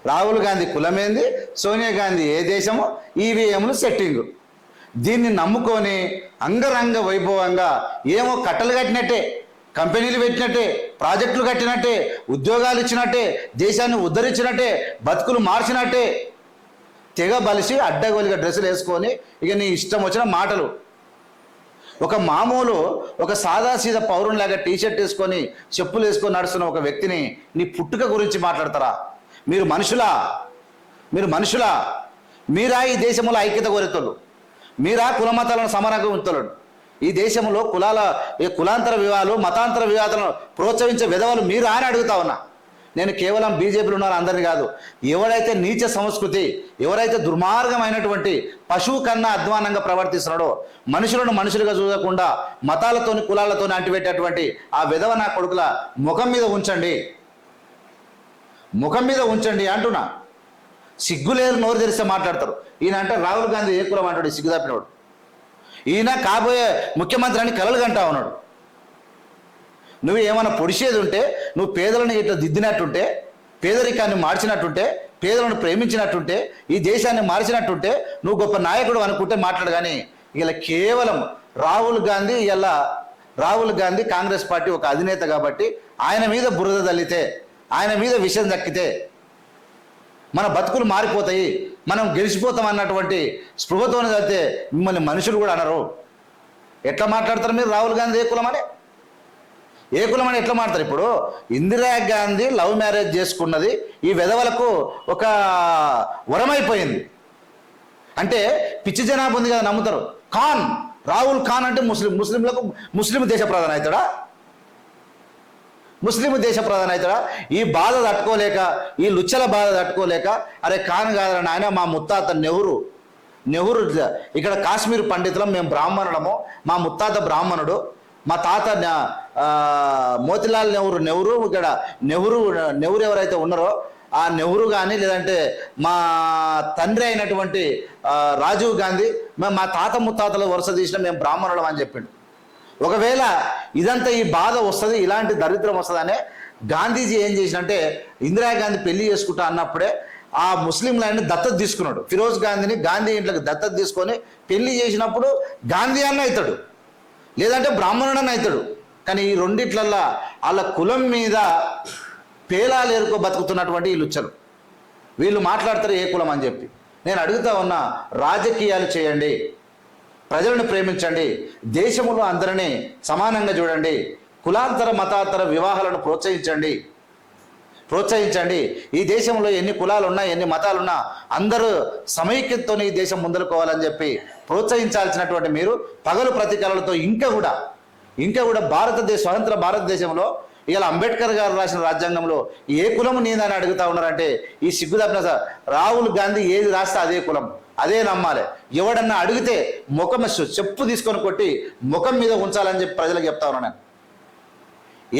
రాహుల్ గాంధీ కులమేంది, సోనియా గాంధీ ఏ దేశమో, ఈవీఎంలు సెట్టింగు. దీన్ని నమ్ముకొని అంగరంగ వైభవంగా ఏమో కట్టలు కట్టినట్టే, కంపెనీలు పెట్టినట్టే, ప్రాజెక్టులు కట్టినట్టే, ఉద్యోగాలు ఇచ్చినట్టే, దేశాన్ని ఉద్ధరించినట్టే, బతుకులు మార్చినట్టే తెగ బలిసి అడ్డగోలిగా డ్రెస్సులు వేసుకొని ఇక నీ ఇష్టం వచ్చిన మాటలు. ఒక మామూలు ఒక సాదాసీదా పౌరునిలాగా టీషర్ట్ వేసుకొని చెప్పులు వేసుకొని నడుస్తున్న ఒక వ్యక్తిని నీ పుట్టుక గురించి మాట్లాడతారా? మీరు మనుషులా? మీరా ఈ దేశంలో ఐక్యత కోరేతోళ్ళు? మీరా కులమతాలను సమానంగా ఉంచుతాడు? ఈ దేశంలో కులాంతర వివాహాలు, మతాంతర వివాదాలను ప్రోత్సహించే విధవలు మీరా అని అడుగుతా ఉన్నా. నేను కేవలం బీజేపీలో ఉన్న అందరినీ కాదు, ఎవరైతే నీచ సంస్కృతి, ఎవరైతే దుర్మార్గమైనటువంటి పశువు కన్నా అధ్వానంగా ప్రవర్తిస్తున్నాడో, మనుషులను మనుషులుగా చూడకుండా మతాలతోని కులాలతోని అంటిపెట్టేటువంటి ఆ విధవ నా కొడుకుల ముఖం మీద ఉంచండి అంటున్నా. సిగ్గులేరు నోరు తెరిస్తే మాట్లాడతారు. ఈయన అంటే రాహుల్ గాంధీ ఏ కులం అంటాడు? సిగ్గు తప్పినవాడు. ఈయన కాబోయే ముఖ్యమంత్రి అని కలలు కంటా ఉన్నాడు. నువ్వు ఏమైనా పొడిచేది ఉంటే, నువ్వు పేదలను ఇట్లా దిద్దినట్టుంటే, పేదరికాన్ని మార్చినట్టుంటే, పేదలను ప్రేమించినట్టుంటే, ఈ దేశాన్ని మార్చినట్టుంటే నువ్వు గొప్ప నాయకుడు అనుకుంటే మాట్లాడు. కానీ ఇలా కేవలం రాహుల్ గాంధీ కాంగ్రెస్ పార్టీ ఒక అధినేత కాబట్టి ఆయన మీద బురద తల్లితే, ఆయన మీద విషయం దక్కితే మన బతుకులు మారిపోతాయి, మనం గెలిచిపోతాం అన్నటువంటి స్పృహతోనే చదివితే మిమ్మల్ని మనుషులు కూడా అనరు. ఎట్లా మాట్లాడతారు మీరు? రాహుల్ గాంధీ ఏ కులం అని ఎట్లా మాట్లాడతారు? ఇప్పుడు ఇందిరాగాంధీ లవ్ మ్యారేజ్ చేసుకున్నది ఈ విధవలకు ఒక వరమైపోయింది. అంటే పిచ్చి జనాభా ఉంది కదా, నమ్ముతారు. రాహుల్ ఖాన్ అంటే ముస్లింలకు ముస్లిం దేశ ప్రధాని అవుతాడా? ఈ బాధ తట్టుకోలేక, ఈ లుచ్చల బాధ తట్టుకోలేక, అరే ఖాన్ కాదు నాయన, మా ముత్తాత నెహ్రూ ఇక్కడ కాశ్మీర్ పండితులం, మేము బ్రాహ్మణులము, మా ముత్తాత బ్రాహ్మణుడు, మా తాత మోతిలాల్ నెహ్రూ ఇక్కడ నెహ్రూ ఎవరైతే ఉన్నారో ఆ నెహ్రూ కానీ, లేదంటే మా తండ్రి అయినటువంటి రాజీవ్ గాంధీ, మా తాత ముత్తాతల వరుస తీసిన మేము బ్రాహ్మణులం అని చెప్పిండు. ఒకవేళ ఇదంతా ఈ బాధ వస్తుంది, ఇలాంటి దరిద్రం వస్తుందనే గాంధీజీ ఏం చేసినంటే, ఇందిరాగాంధీ పెళ్లి చేసుకుంటా అన్నప్పుడే ఆ ముస్లింలని దత్తత తీసుకున్నాడు. ఫిరోజ్ గాంధీని గాంధీ ఇంట్లోకి దత్తత తీసుకొని పెళ్లి చేసినప్పుడు గాంధీ అన్న అవుతాడు, లేదంటే బ్రాహ్మణుడని అవుతాడు. కానీ ఈ రెండిట్లల్లా వాళ్ళ కులం మీద పేలాలు ఏరుకో బతుకుతున్నటువంటి ఈ లుచ్చలు వీళ్ళు మాట్లాడతారు ఏ కులం అని చెప్పి. నేను అడుగుతా ఉన్నా, రాజకీయాలు చేయండి, ప్రజలను ప్రేమించండి, దేశంలో అందరినీ సమానంగా చూడండి, కులాంతర మతాంతర వివాహాలను ప్రోత్సహించండి. ఈ దేశంలో ఎన్ని కులాలు ఉన్నా, ఎన్ని మతాలున్నా అందరూ సమైక్యతతో ఈ దేశం ముందలుకోవాలని చెప్పి ప్రోత్సహించాల్సినటువంటి మీరు పగలు ప్రతీకారాలతో ఇంకా కూడా స్వతంత్ర భారతదేశంలో ఇలా అంబేద్కర్ గారు రాసిన రాజ్యాంగంలో ఏ కులము నీదని అడుగుతా ఉన్నారంటే ఈ సిగ్గు తప్పిన సార్. రాహుల్ గాంధీ ఏది రాస్తే అదే కులం, అదే నమ్మాలి. ఎవడన్నా అడిగితే ముఖం చెప్పు తీసుకొని కొట్టి ముఖం మీద ఉంచాలని చెప్పి ప్రజలకు చెప్తా ఉన్నాను నేను.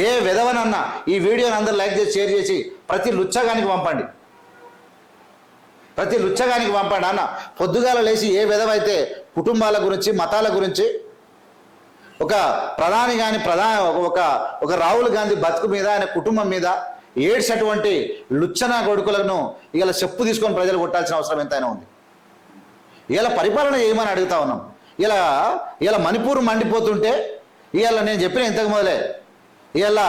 ఏ విధవనన్నా ఈ వీడియోని అందరూ లైక్ చేసి షేర్ చేసి ప్రతి లుచ్చగానికి పంపండి అన్న. పొద్దుగాల లేచి ఏ విధవైతే కుటుంబాల గురించి, మతాల గురించి ఒక ప్రధాని కానీ ఒక రాహుల్ గాంధీ బతుకు మీద, ఆయన కుటుంబం మీద ఏడ్చినటువంటి లుచ్చన కొడుకులను ఇలా చెప్పు తీసుకొని ప్రజలు కొట్టాల్సిన అవసరం ఎంతైనా ఉంది. ఇలా పరిపాలన చేయమని అడుగుతా ఉన్నాం. ఇలా మణిపూర్ మండిపోతుంటే ఇవాళ నేను చెప్పిన ఇంతకు మొదలే, ఇలా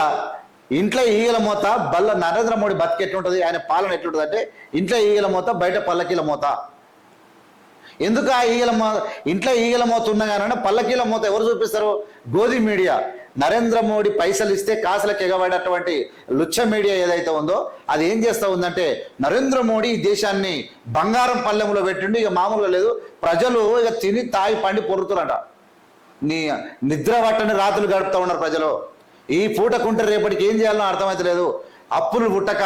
ఇంట్లో ఈగల మోత, బల్ల నరేంద్ర మోడీ బతికి ఎట్లుంటుంది, ఆయన పాలన ఎట్లుంటుంది అంటే ఇంట్లో ఈగల మోత, బయట పల్లకీల మోత. ఎందుకు ఆ ఇంట్లో ఈగల మోత ఉన్నగానే పల్లకీల మోత ఎవరు చూపిస్తారు? గోధి మీడియా. నరేంద్ర మోడీ పైసలు ఇస్తే కాసులకు ఎగబడేటువంటి లుచ్చ మీడియా ఏదైతే ఉందో అది ఏం చేస్తూ ఉందంటే, నరేంద్ర మోడీ ఈ దేశాన్ని బంగారం పల్లెంలో పెట్టిండు, ఇక మామూలుగా లేదు, ప్రజలు ఇక తిని తాగి పండి పొరుతున్నట. నిద్ర పట్టని రాత్రులు గడుపుతూ ఉన్నారు ప్రజలు. ఈ పూటకుంటే రేపటికి ఏం చేయాలో అర్థమైతలేదు. అప్పులు పుట్టక,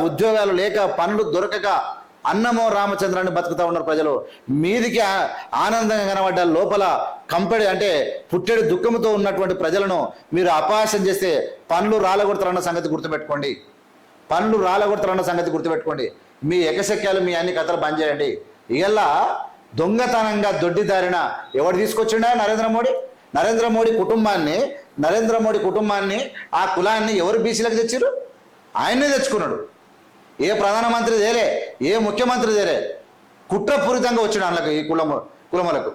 ఉద్యోగాలు లేక, పనులు దొరకక అన్నమో రామచంద్రాన్ని బతుకుతూ ఉన్నారు ప్రజలు. మీదికి ఆనందంగా కనబడ్డ లోపల కంపెడి అంటే పుట్టెడు దుఃఖంతో ఉన్నటువంటి ప్రజలను మీరు అపహాస్యం చేస్తే పనులు రాలగొడతారన్న సంగతి గుర్తుపెట్టుకోండి. మీ ఎకశక్యాలు, మీ అన్ని కథలు బంద్ చేయండి. ఇలా దొంగతనంగా దొడ్డిదారిన ఎవడు తీసుకొచ్చిండా? నరేంద్ర మోడీ కుటుంబాన్ని, ఆ కులాన్ని ఎవరు బీసీలకు తెచ్చారు? ఆయనే తెచ్చుకున్నాడు. ఏ ప్రధానమంత్రి తేలే, ఏ ముఖ్యమంత్రి తేలే. కుట్రపూరితంగా వచ్చిండు అందులోకి, ఈ కులములకు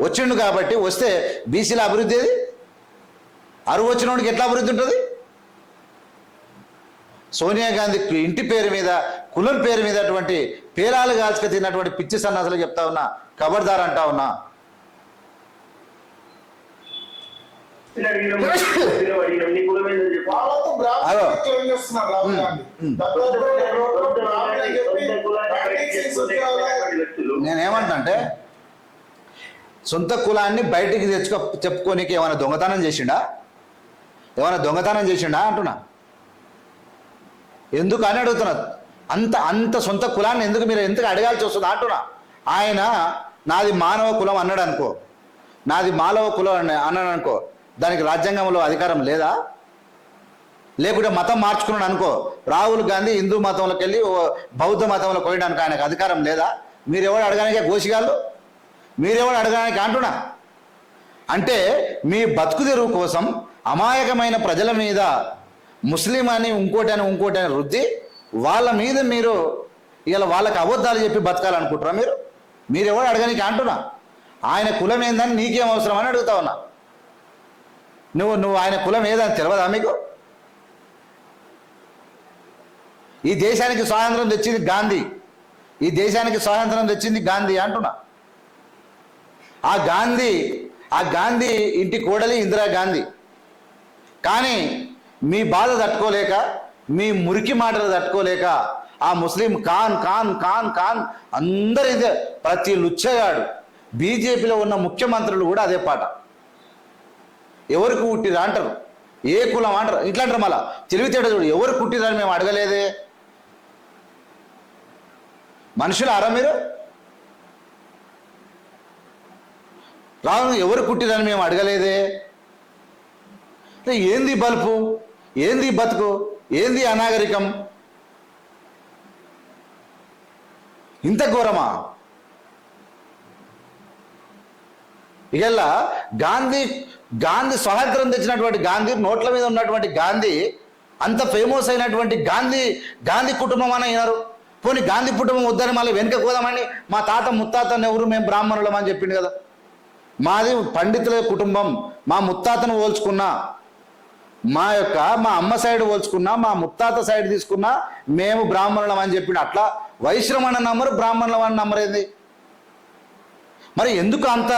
వచ్చిండు. కాబట్టి వస్తే బీసీల అభివృద్ధి ఏది? అరువు వచ్చినోడికి ఎట్లా అభివృద్ధి ఉంటుంది? సోనియా గాంధీ ఇంటి పేరు మీద, కులం పేరు మీద అటువంటి పేరాలు కాల్చుక తిన్నటువంటి పిచ్చి సన్నాసులు చెప్తా ఉన్నా, ఖబర్దార్ అంటా ఉన్నా. నేనేమంటే సొంత కులాన్ని బయటికి చెప్పుకోనికి ఏమైనా దొంగతనం చేసిండా? ఏమైనా దొంగతనం చేసిండా అంటున్నా. ఎందుకు అని అడుగుతున్నా. అంత సొంత కులాన్ని మీరు ఎందుకు అడగాల్సి వస్తుందా అంటున్నా. ఆయన నాది మానవ కులం అన్నాడు అనుకో, నాది మానవ కులం అన్నాడు అనుకో, దానికి రాజ్యాంగంలో అధికారం లేదా? లేకుంటే మతం మార్చుకున్నాడు అనుకో, రాహుల్ గాంధీ హిందూ మతంలోకి వెళ్ళి బౌద్ధ మతంలో పోయడానికి ఆయనకు అధికారం లేదా? మీరెవరు అడగడానికే గోసిగాళ్ళు, మీరెవరు అడగడానికి అంటున్నా. అంటే మీ బతుకు తెరువు కోసం అమాయకమైన ప్రజల మీద ముస్లిం అని ఇంకోటి అని రుద్ది వాళ్ళ మీద మీరు ఇలా వాళ్ళకి అబద్ధాలు చెప్పి బతకాలనుకుంటారా? మీరెవరు అడగడానికి అంటున్నా. ఆయన కులం ఏందని నీకేం అవసరం అని అడుగుతా ఉన్నా. నువ్వు ఆయన కులం ఏదని తెలియదా మీకు? ఈ దేశానికి స్వాతంత్రం తెచ్చింది గాంధీ, ఈ దేశానికి స్వాతంత్రం తెచ్చింది గాంధీ అంటున్నా. ఆ గాంధీ ఇంటి కోడలి ఇందిరాగాంధీ. కానీ మీ బాధ తట్టుకోలేక, మీ మురికి మాటలు తట్టుకోలేక ఆ ముస్లిం ఖాన్ ఖాన్ ఖాన్ ఖాన్ అందరి ప్రతి లుచ్చగాడు, బీజేపీలో ఉన్న ముఖ్యమంత్రులు కూడా అదే పాట. ఎవరికి పుట్టిరా అంటారు, ఏ కులం అంటారు, ఇట్లా అంటారు. మళ్ళా తెలివితేట చూడు, ఎవరు పుట్టిరని మేము అడగలేదే. మనుషులు అరా మీరు? రాను ఎవరు పుట్టిరని మేము అడగలేదే. ఏంది బలుపు, ఏంది బతుకు, ఏంది అనాగరికం? ఇంత ఘోరమా? ఇగల్లా గాంధీ స్వాతంత్రం తెచ్చినటువంటి గాంధీ, నోట్ల మీద ఉన్నటువంటి గాంధీ, అంత ఫేమస్ అయినటువంటి గాంధీ కుటుంబం అని అయినారు. పోనీ గాంధీ కుటుంబం వద్దని మళ్ళీ వెనుక పోదామని మా తాత ముత్తాతను ఎవరు మేము బ్రాహ్మణులం అని చెప్పిండు కదా. మాది పండితుల కుటుంబం, మా ముత్తాతను పోల్చుకున్నా, మా అమ్మ సైడ్ పోల్చుకున్నా, మా ముత్తాత సైడ్ తీసుకున్నా మేము బ్రాహ్మణులం అని చెప్పిండు. అట్లా వైశ్రమణ నమ్మరు, బ్రాహ్మణులం అని నమ్మరేంది? మరి ఎందుకు అంత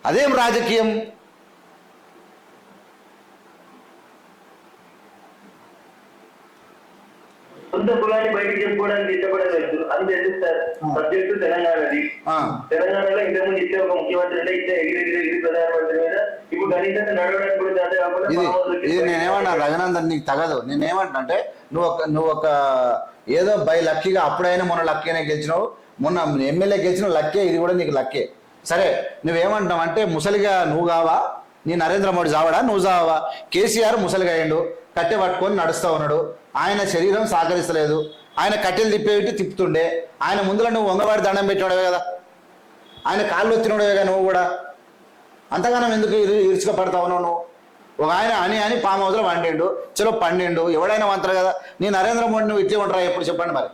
అదేం రాజకీయం? సొంత కులాన్ని బయటకు చెప్పుకోవడానికి ఇష్టపడలేదు. అది సార్ సబ్జెక్టు తెలంగాణది. తెలంగాణలో ఇంతకుముందు ఇచ్చే ఒక ముఖ్యమంత్రి అంటే ఇచ్చే ఎగిరి ప్రధానమంత్రి మీద ఇప్పుడు కనీసం నడవడానికి కూడా చేత కాకుండా. ఇది నేనేమన్నా రఘునందన్, నీకు తగదు. నేనేమంటా అంటే నువ్వు ఒక ఏదో బై లక్కీగా అప్పుడైనా మొన్న లక్కీనే గెలిచినావు, మొన్న ఎమ్మెల్యే గెలిచినావు లక్కే, ఇది కూడా నీకు లక్కే. సరే నువ్వేమంటావు అంటే ముసలిగా నువ్వు కావా, నీ నరేంద్ర మోడీ చావడా, నువ్వు చావా? కేసీఆర్ ముసలిగా అయ్యిండు, కట్టె పట్టుకొని నడుస్తూ ఉన్నాడు, ఆయన శరీరం సహకరిస్తలేదు, ఆయన కట్టెలు తిప్పుతుండే, ఆయన ముందులో నువ్వు వంగవాడి దండం పెట్టినోడవే కదా, ఆయన కాళ్ళు వచ్చినోడవే కదా నువ్వు కూడా. అంతగానం ఎందుకు ఇరుచుక పడతా ఉన్నావు నువ్వు? ఒక ఆయన అని పాము హౌస్లో వండిండు, చలో పండిండు, ఎవడైనా వంటారు కదా. నీ నరేంద్ర మోడీ నువ్వు ఇట్లే ఉంటారా ఎప్పుడు చెప్పండి మరి?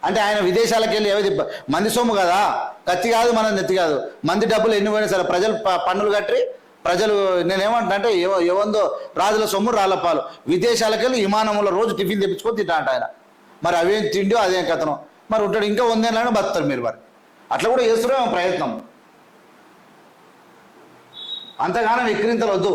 అంటే ఆయన విదేశాలకు వెళ్ళి ఏవి మంది సొమ్ము కదా, కత్తి కాదు మన నెత్తి కాదు, మంది డబ్బులు ఎన్ని పోయినా సరే ప్రజలు పన్నులు కట్టి ప్రజలు, నేనేమంటా అంటే ఏవందో రాజుల సొమ్ము రాళ్ళపాలు, విదేశాలకు వెళ్ళి విమానంలో రోజు టిఫిన్ తెప్పించుకొని తింటా అంట ఆయన. మరి అవేం తిండి అదేం కథనం, మరి ఉంటాడు ఇంకా 100 ఏళ్ళని బతుతారు మీరు. మరి అట్లా కూడా చేస్తున్నాం ప్రయత్నం. అంతగానో విక్రింతలు వద్దు.